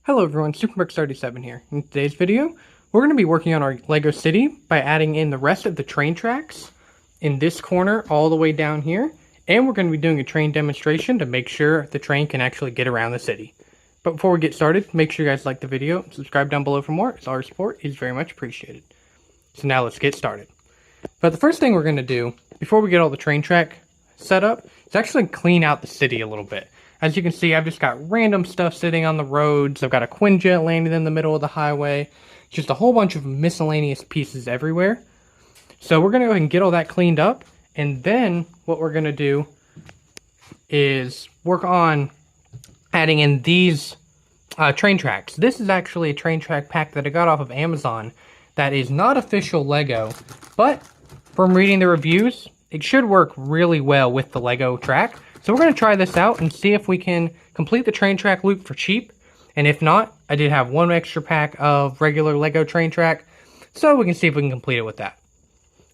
Hello everyone, SuperMerc37 here. In today's video, we're going to be working on our LEGO city by adding in the rest of the train tracks in this corner all the way down here, and we're going to be doing a train demonstration to make sure the train can actually get around the city. But before we get started, make sure you guys like the video and subscribe down below for more, as our support is very much appreciated. So now let's get started. But the first thing we're going to do, before we get all the train track set up, is actually clean out the city a little bit. As you can see, I've just got random stuff sitting on the roads. I've got a Quinjet landed in the middle of the highway. Just a whole bunch of miscellaneous pieces everywhere. So we're going to go ahead and get all that cleaned up. And then what we're going to do is work on adding in these train tracks. This is actually a train track pack that I got off of Amazon that is not official LEGO. But from reading the reviews, it should work really well with the LEGO track. So we're going to try this out and see if we can complete the train track loop for cheap. And if not, I did have one extra pack of regular LEGO train track, so we can see if we can complete it with that.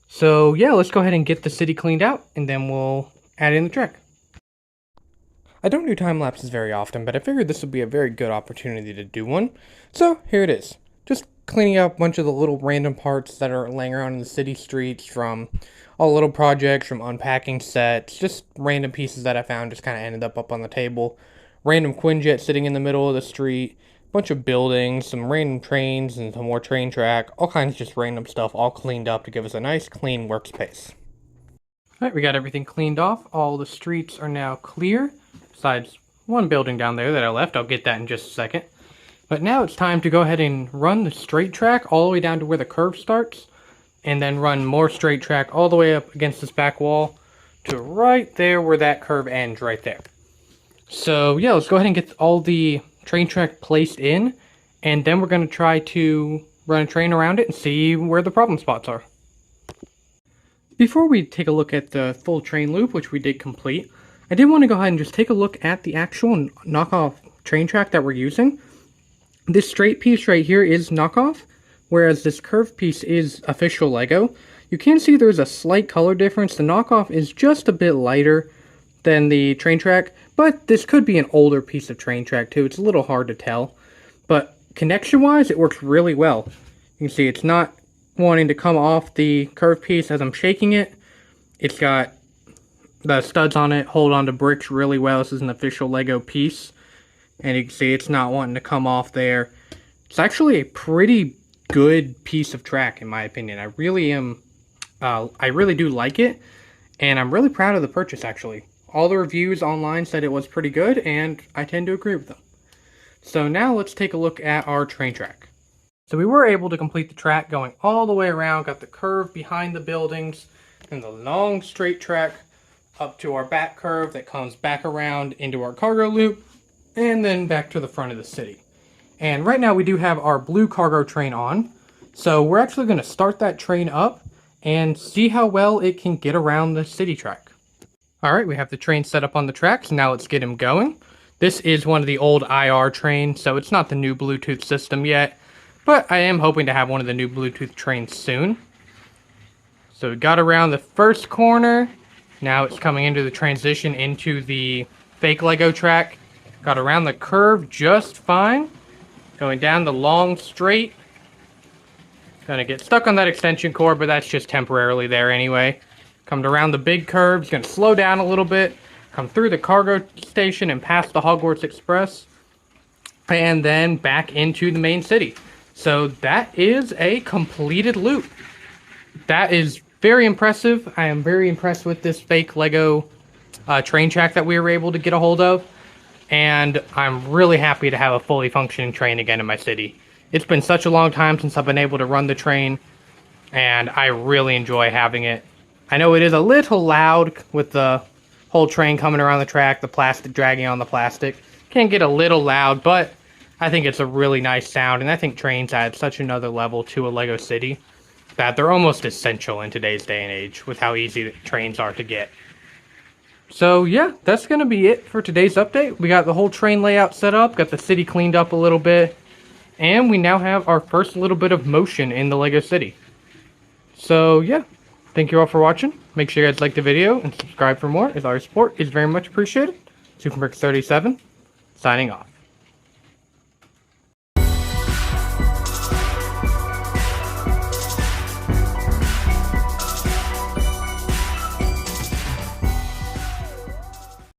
So yeah, let's go ahead and get the city cleaned out, and then we'll add in the track. I don't do time lapses very often, but I figured this would be a very good opportunity to do one. So here it is. Just cleaning up a bunch of the little random parts that are laying around in the city streets from all little projects, from unpacking sets, just random pieces that I found just kind of ended up on the table. Random Quinjet sitting in the middle of the street, bunch of buildings, some random trains and some more train track, all kinds of just random stuff all cleaned up to give us a nice clean workspace. Alright, we got everything cleaned off. All the streets are now clear, besides one building down there that I left. I'll get that in just a second. But now it's time to go ahead and run the straight track all the way down to where the curve starts, and then run more straight track all the way up against this back wall to right there where that curve ends right there. So yeah, let's go ahead and get all the train track placed in, and then we're going to try to run a train around it and see where the problem spots are. Before we take a look at the full train loop, which we did complete, I did want to go ahead and just take a look at the actual knockoff train track that we're using. This straight piece right here is knockoff, whereas this curved piece is official LEGO. You can see there's a slight color difference. The knockoff is just a bit lighter than the train track, but this could be an older piece of train track too. It's a little hard to tell, but connection-wise, it works really well. You can see it's not wanting to come off the curved piece as I'm shaking it. It's got the studs on it, hold onto bricks really well. This is an official LEGO piece, and you can see it's not wanting to come off there. It's actually a pretty good piece of track in my opinion. I really do like it, and I'm really proud of the purchase actually. All the reviews online said it was pretty good, and I tend to agree with them. So now let's take a look at our train track. So we were able to complete the track going all the way around, got the curve behind the buildings, and the long straight track up to our back curve that comes back around into our cargo loop, and then back to the front of the city. And right now we do have our blue cargo train on, so we're actually going to start that train up and see how well it can get around the city track. Alright, we have the train set up on the tracks, now let's get him going. This is one of the old IR trains, so it's not the new Bluetooth system yet, but I am hoping to have one of the new Bluetooth trains soon. So we got around the first corner, now it's coming into the transition into the fake LEGO track. Got around the curve just fine. Going down the long straight. Gonna get stuck on that extension cord, but that's just temporarily there anyway. Come around the big curves, gonna slow down a little bit. Come through the cargo station and past the Hogwarts Express. And then back into the main city. So that is a completed loop. That is very impressive. I am very impressed with this fake LEGO train track that we were able to get a hold of. And I'm really happy to have a fully functioning train again in my city. It's been such a long time since I've been able to run the train, and I really enjoy having it. I know it is a little loud with the whole train coming around the track, the plastic dragging on the plastic. Can get a little loud, but I think it's a really nice sound, and I think trains add such another level to a LEGO city that they're almost essential in today's day and age with how easy trains are to get. So yeah, that's going to be it for today's update. We got the whole train layout set up, got the city cleaned up a little bit, and we now have our first little bit of motion in the LEGO city. So yeah, thank you all for watching. Make sure you guys like the video and subscribe for more, as our support is very much appreciated. SuperMerc37, signing off.